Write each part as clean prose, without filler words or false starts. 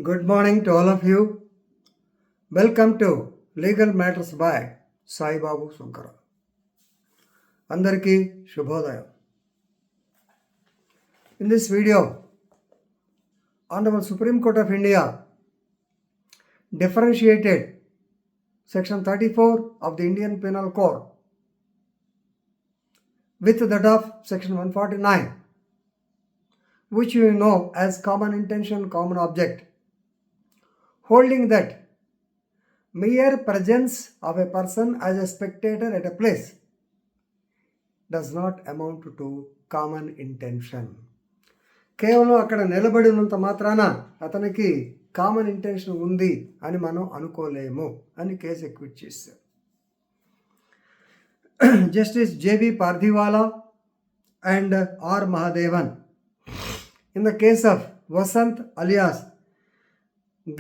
Good morning to all of you. Welcome to Legal Matters by Sai Babu Sunkara. Andarki Shubhodaya. In this video, Honorable Supreme Court of India differentiated Section 34 of the Indian Penal Code with that of Section 149, which you know as common intention, common object, holding that mere presence of a person as a spectator at a place does not amount to common intention. కేవలం అక్కడ నిలబడి ఉన్నంత మాత్రాన అతనికి common intention ఉంది అని మనం అనుకోలేము అని కేసు ఎక్విట్ చేశారు. Justice JB Pardiwala and R Mahadevan in the case of Vasant alias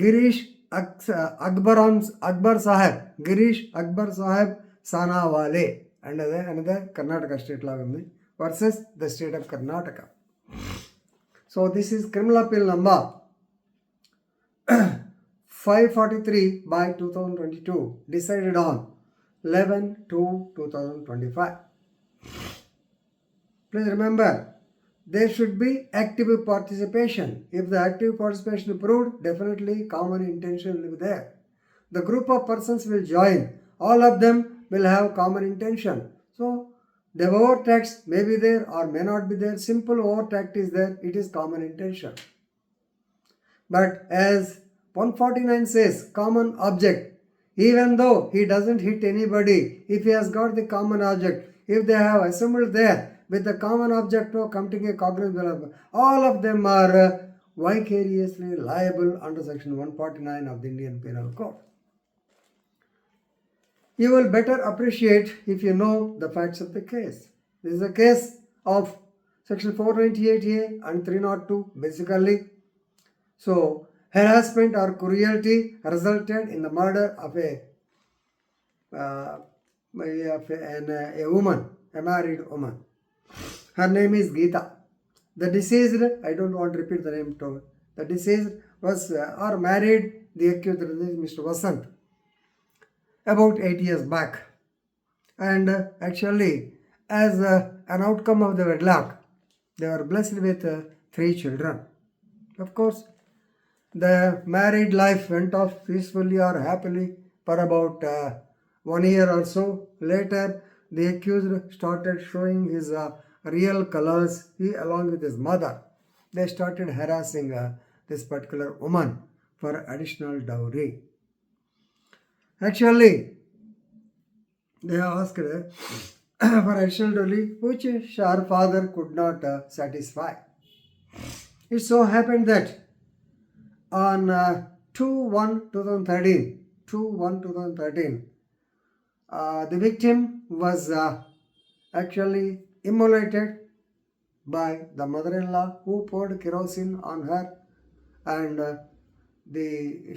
Girish Akbarsab, Girish Akbarsab Sanavale, and another Karnataka state law versus the state of Karnataka. So this is criminal appeal number 543 by 2022, decided on 11/2/2025. Please remember, there should be active participation. If the active participation is proved, definitely common intention will be there. The group of persons will join. All of them will have common intention. So the overtext may be there or may not be there. Simple overtext is there. It is common intention. But as 149 says, common object, even though he doesn't hit anybody, if he has got the common object, if they have assembled there with the common object of committing a cognizable, all of them are vicariously liable under Section 149 of the Indian Penal Code. You will better appreciate if you know the facts of the case. This is a case of Section 498A and 302 basically. So, harassment or cruelty resulted in the murder of a woman, a married woman. Her name is Geetha. The deceased, I don't want to repeat the name to her. The deceased was or married the accused, Mr. Vasant, about 8 years back. And actually, as an outcome of the wedlock, they were blessed with 3 children. Of course, the married life went off peacefully or happily for about 1 year or so. Later, the accused started showing his real colors. He, along with his mother, they started harassing this particular woman for additional dowry. Actually, they asked for additional dowry, which her father could not satisfy. It so happened that on 2/1/2013, the victim was actually immolated by the mother-in-law, who poured kerosene on her and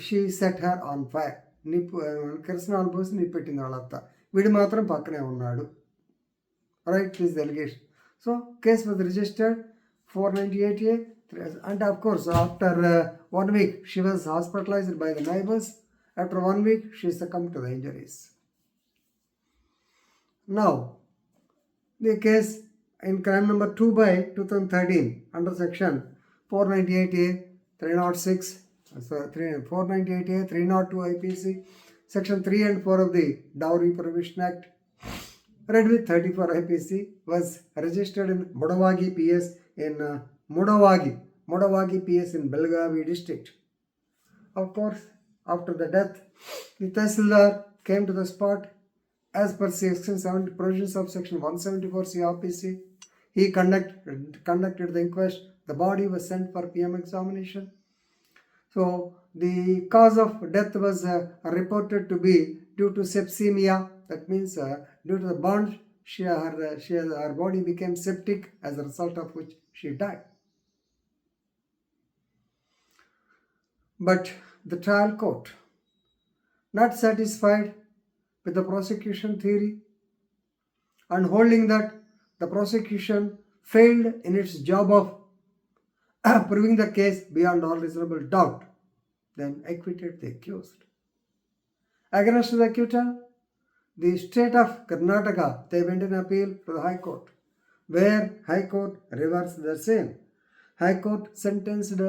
she set her on fire. కిరసన అనుభూసి నిప్పెట్టింది వాళ్ళంత. వీడు మాత్రం పక్కనే ఉన్నాడు. Right, this allegation. So case was registered 498A, and of course after 1 week she was hospitalized by the neighbors. After 1 week she succumbed to the injuries. Now the case in crime number 2/2013 under section 498A 306, 498A 302 IPC, section 3 and 4 of the Dowry Prohibition Act, read with 34 IPC, was registered in Mudavagi PS in Mudavagi PS in Belgavi district. Of course, after the death, the Tehsildar came to the spot. As per Section 7 provisions of Section 174 CRPC, he conducted the inquest. The body was sent for PM examination. So the cause of death was reported to be due to sepsemia. That means due to the burn, her body became septic, as a result of which she died. But the trial court, not satisfied with the prosecution theory and holding that the prosecution failed in its job of proving the case beyond all reasonable doubt, then acquitted the accused. Against the acquittal, the State of Karnataka, they went in appeal to the High Court, where High Court reversed the same. High Court sentenced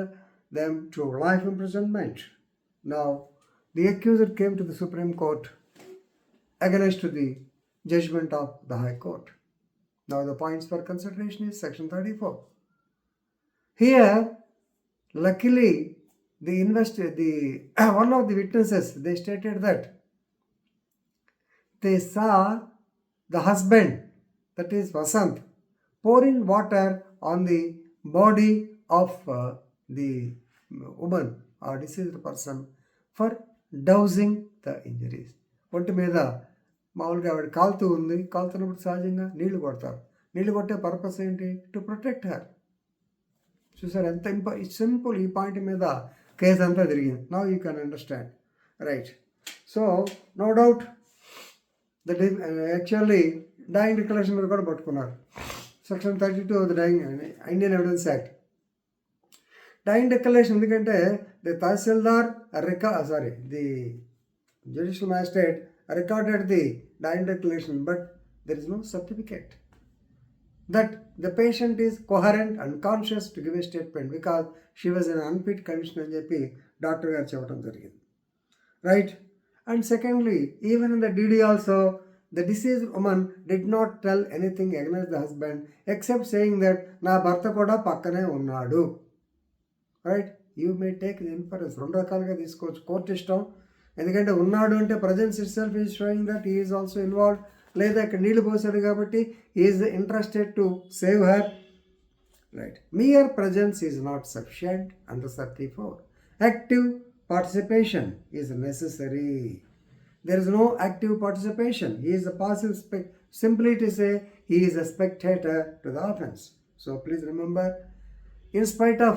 them to life imprisonment. Now, the accuser came to the Supreme Court against the judgment of the High Court. Now, the points for consideration is Section 34. Here, luckily, one of the witnesses, they stated that they saw the husband, that is Vasant, pouring water on the body of the woman or deceased person for dousing the injuries. ఒంటి మీద మామూలుగా ఆవిడ కాలుతున్నప్పుడు సహజంగా నీళ్లు కొడతారు. నీళ్లు కొట్టే purpose ఏంటి? To protect her. చూసారు ఎంత సింపుల్ ఈ పాయింట్ మీద కేసు అంతా తిరిగింది. Now you can understand, right? So no doubt that actually dying declaration మీద కూడా పట్టుకున్నారు. Section 32 of the Indian Evidence Act. Dying declaration ఎందుకంటే the judicial magistrate recorded the dying declaration, but there is no certificate that the patient is coherent and conscious to give a statement because she was in an unfit condition అని చెప్పి doctor గారు చెప్పడం జరిగింది, right? And secondly, even in the DD also, the deceased woman did not tell anything against the husband except saying that నా భర్త కూడా పక్కనే ఉన్నాడు, right? You may take the inference. రెండు రకాలుగా తీసుకోవచ్చు, కోర్టు ఇష్టం. ఎందుకంటే ఉన్నాడు అంటే presence itself is showing that he is also involved. లేదా ఇక్కడ నీళ్లు పోసాడు కాబట్టి he is interested to save her, right? Mere presence is not sufficient under 34. Active participation is necessary. There is no active participation. He is a passive simply to say he is a spectator to the offense. So please remember, in spite of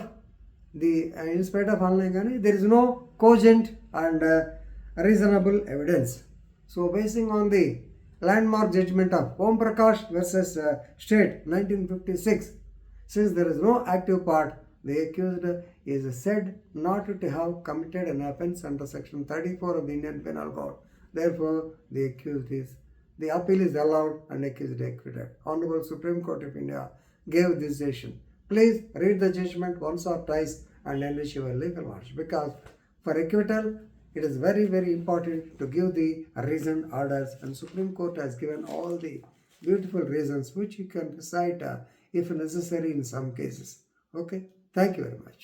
online, there is no cogent and reasonable evidence. So basing on the landmark judgment of Om Prakash versus State 1956, since there is no active part, the accused is said not to have committed an offense under Section 34 of the Indian Penal Code. Therefore, the appeal is allowed and accused acquitted. Honorable Supreme Court of India gave this decision. Please read the judgment once or twice and enrich your legal knowledge, because for acquittal, it is very, very important to give the reasoned orders, and Supreme Court has given all the beautiful reasons which you can recite if necessary in some cases. Okay, thank you very much.